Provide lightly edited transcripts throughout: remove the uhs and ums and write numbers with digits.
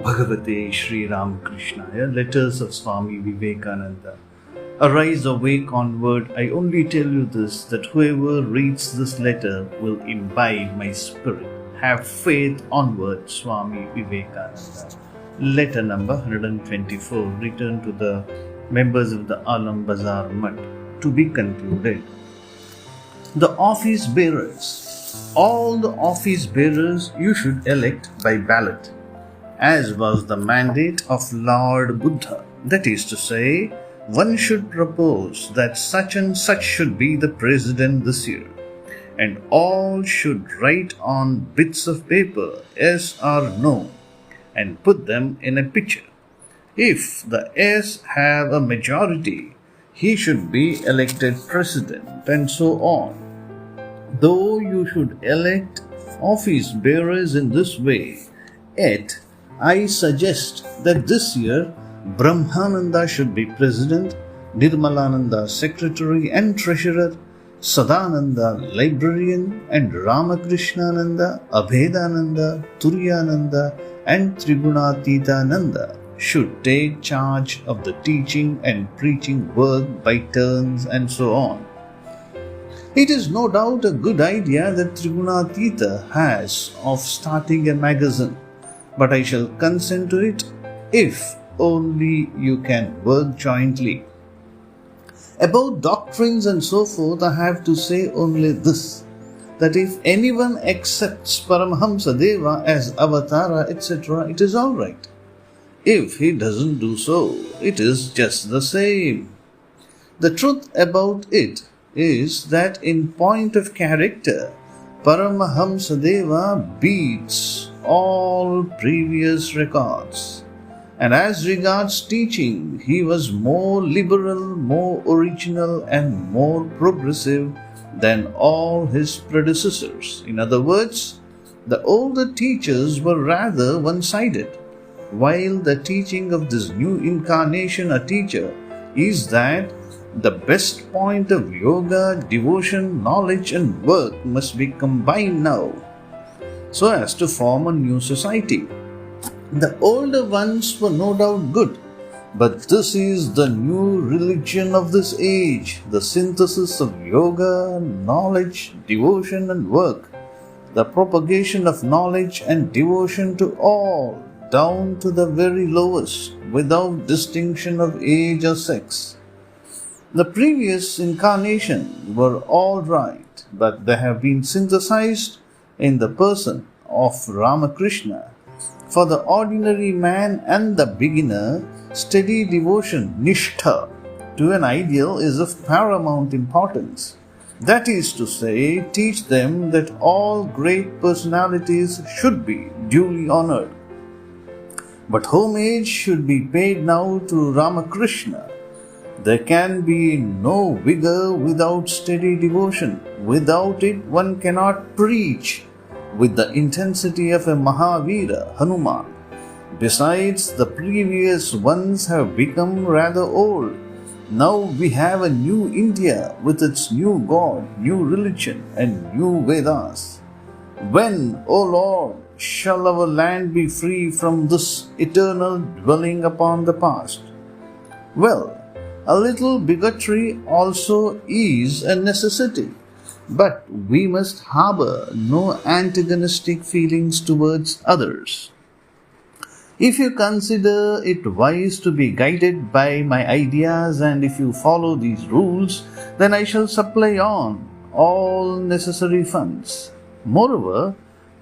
Bhagavate Sri Ramakrishna, letters of Swami Vivekananda. Arise, awake, onward. I only tell you this, that whoever reads this letter will imbibe my spirit. Have faith, onward, Swami Vivekananda. Letter number 124, written to the members of the Alambazar Math, to be concluded. The office bearers. All the office bearers you should elect by ballot, as was the mandate of Lord Buddha. That is to say, one should propose that such and such should be the president this year, and all should write on bits of paper yes or no and put them in a picture. If the yes have a majority, he should be elected president, and so on. Though you should elect office bearers in this way, yet I suggest that this year Brahmananda should be president, Nirmalananda secretary and treasurer, Sadananda librarian, and Ramakrishna Abhedananda, Turiyananda and Trigunaatitananda should take charge of the teaching and preaching work by turns, and so on. It is no doubt a good idea that Trigunaatita has of starting a magazine, but I shall consent to it if only you can work jointly. About doctrines and so forth, I have to say only this, that if anyone accepts Paramahamsa Deva as Avatara, etc., it is all right. If he doesn't do so, it is just the same. The truth about it is that in point of character, Paramahamsa Deva beats all previous records. And as regards teaching, he was more liberal, more original, and more progressive than all his predecessors. In other words, the older teachers were rather one-sided, while the teaching of this new incarnation, a teacher, is that the best point of yoga, devotion, knowledge, and work must be combined now, so as to form a new society. The older ones were no doubt good, but this is the new religion of this age, the synthesis of yoga, knowledge, devotion, and work, the propagation of knowledge and devotion to all, down to the very lowest, without distinction of age or sex. The previous incarnations were all right, but they have been synthesized in the person of Ramakrishna. For the ordinary man and the beginner, steady devotion, nishtha, to an ideal is of paramount importance. That is to say, teach them that all great personalities should be duly honored. But homage should be paid now to Ramakrishna. There can be no vigor without steady devotion. Without it, one cannot preach with the intensity of a Mahavira, Hanuman. Besides, the previous ones have become rather old. Now we have a new India with its new God, new religion, and new Vedas. When, O Lord, shall our land be free from this eternal dwelling upon the past? Well, a little bigotry also is a necessity, but we must harbor no antagonistic feelings towards others. If you consider it wise to be guided by my ideas, and if you follow these rules, then I shall supply on all necessary funds. Moreover,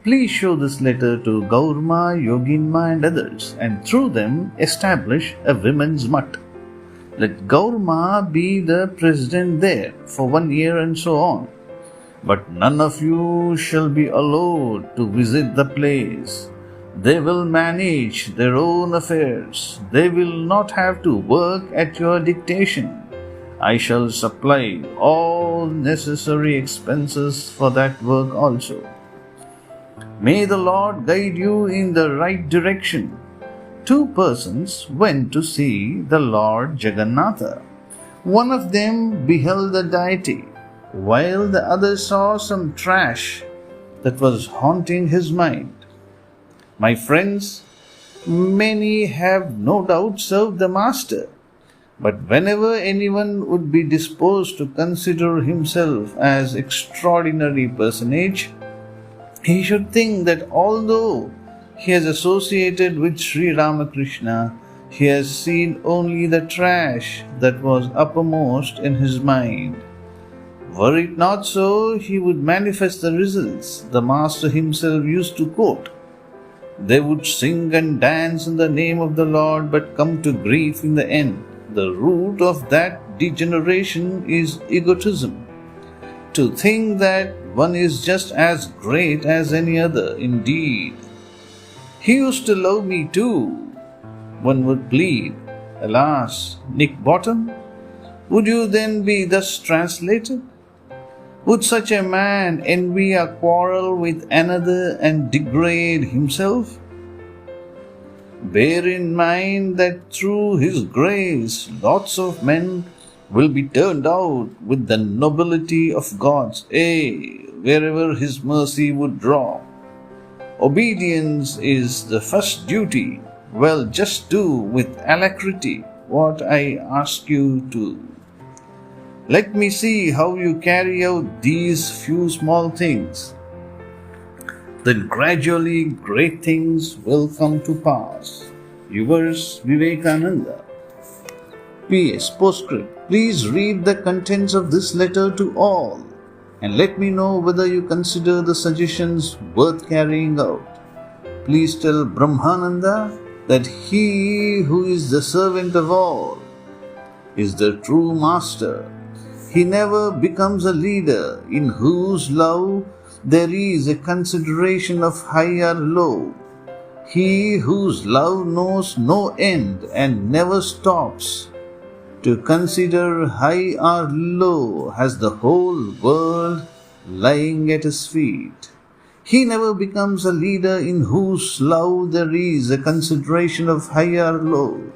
please show this letter to Gaurma, Yoginma, and others, and through them establish a women's math. Let Gaurma be the president there for 1 year, and so on. But none of you shall be allowed to visit the place. They will manage their own affairs. They will not have to work at your dictation. I shall supply all necessary expenses for that work also. May the Lord guide you in the right direction. 2 persons went to see the Lord Jagannatha. One of them beheld the deity, while the other saw some trash that was haunting his mind. My friends, Many have no doubt served the Master. But whenever anyone would be disposed to consider himself as extraordinary personage, he should think that although he has associated with Sri Ramakrishna, he has seen only the trash that was uppermost in his mind. Were it not so, he would manifest the results the Master himself used to quote. They would sing and dance in the name of the Lord but come to grief in the end. The root of that degeneration is egotism. To think that one is just as great as any other, indeed. He used to love me too, one would plead. Alas, Nick Bottom, would you then be thus translated? Would such a man envy a quarrel with another and degrade himself? Bear in mind that through his grace, lots of men will be turned out with the nobility of God's eye, wherever his mercy would draw. Obedience is the first duty. Well, just do with alacrity what I ask you to. Let me see how you carry out these few small things. Then gradually great things will come to pass. Yours, Vivekananda. P.S. Postscript. Please read the contents of this letter to all and let me know whether you consider the suggestions worth carrying out. Please tell Brahmananda that he who is the servant of all is the true master. He never becomes a leader in whose love there is a consideration of high or low. He whose love knows no end and never stops to consider high or low has the whole world lying at his feet. He never becomes a leader in whose love there is a consideration of high or low.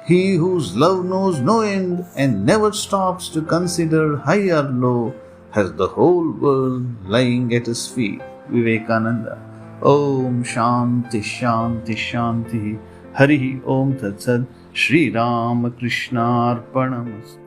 He whose love knows no end and never stops to consider high or low has the whole world lying at his feet. Vivekananda. Om Shanti Shanti Shanti. Hari Om Tat Sat. Sri Ramakrishna Arpanamastu.